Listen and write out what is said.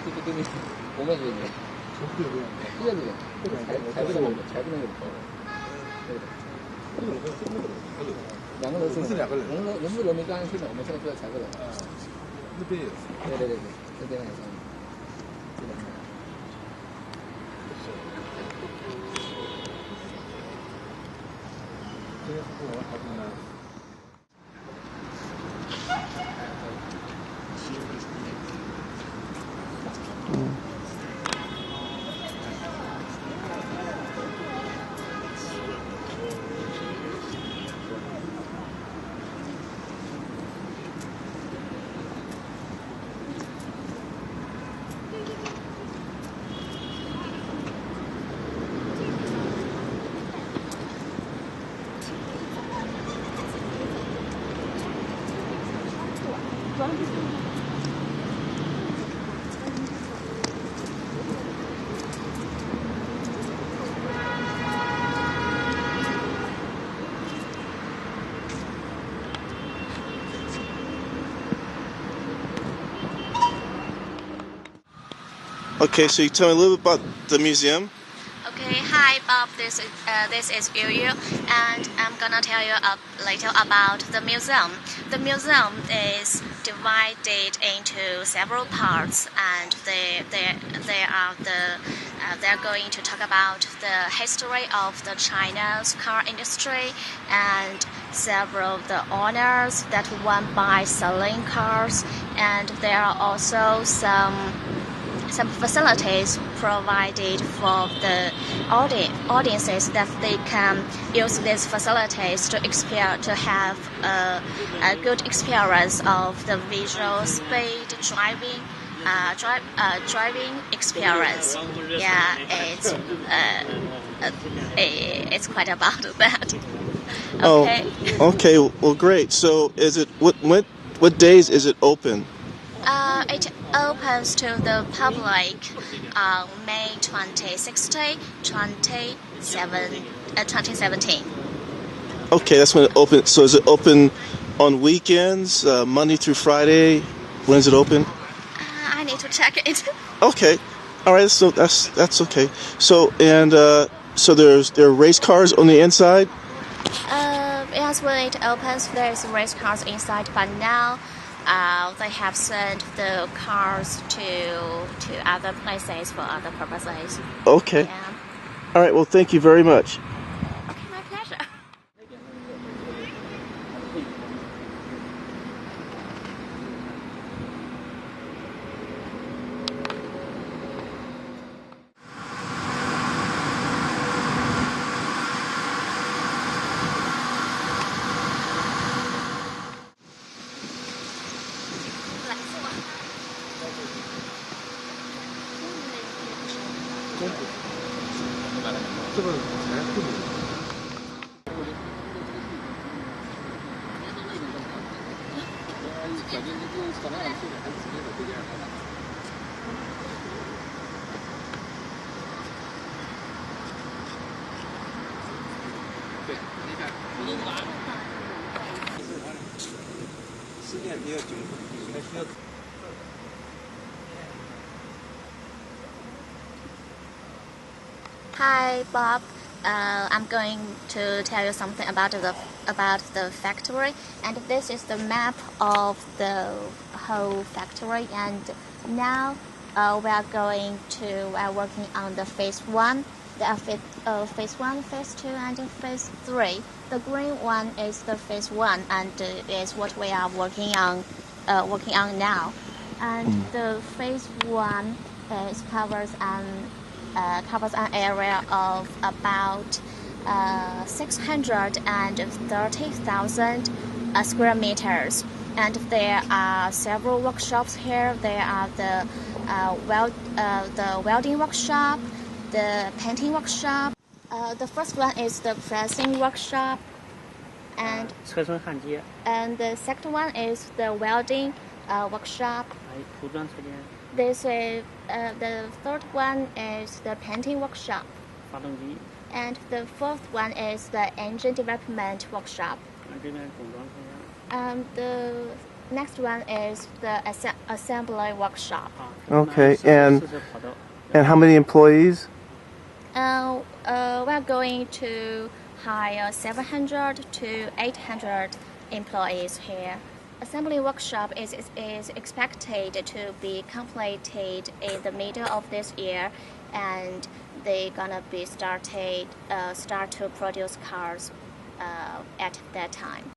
对，我们也对，才不能有，两个楼是两个人，人不人没刚刚听的，我们现在就要采购了。那边也是。对，这边也是。这个是不玩好的呢。Okay, so you tell me a little bit about the museum. Okay, hi Bob, this is Yu, and I'm gonna tell you a little about the museum. The museum is divided into several parts, and they're going to talk about the history of the China's car industry and several of the honors that won by selling cars, and there are also some facilities provided for the audiences that they can use these facilities to have a good experience of the visual speed driving experience. Yeah, it's quite about that. Okay. Oh, okay. Well, great. So, is it what days is it open? It opens to the public on May 26, 2017. Okay, that's when it opens. So is it open on weekends, Monday through Friday? When is it open? I need to check it. Okay, all right. So that's okay. So so there are race cars on the inside. Yes, when it opens, there's race cars inside, but now they have sent the cars to other places for other purposes. Okay. Yeah. All right. Well, thank you very much. Okay, my pleasure. Hi, Bob. I'm going to tell you something about the factory, and this is the map of the whole factory. And now we are working on the phase 1, phase 1, phase 2, and phase 3. The green one is the phase 1, and is what we are working on now. And the phase 1 covers an area of about 630,000 square meters, and there are several workshops here. There are the welding workshop, the painting workshop. The first one is the pressing workshop, and the second one is the welding workshop. The third one is the painting workshop, and the fourth one is the engine development workshop. Next one is the assembly workshop. Okay, and how many employees? We're going to hire 700 to 800 employees here. Assembly workshop is expected to be completed in the middle of this year, and they're gonna be start to produce cars at that time.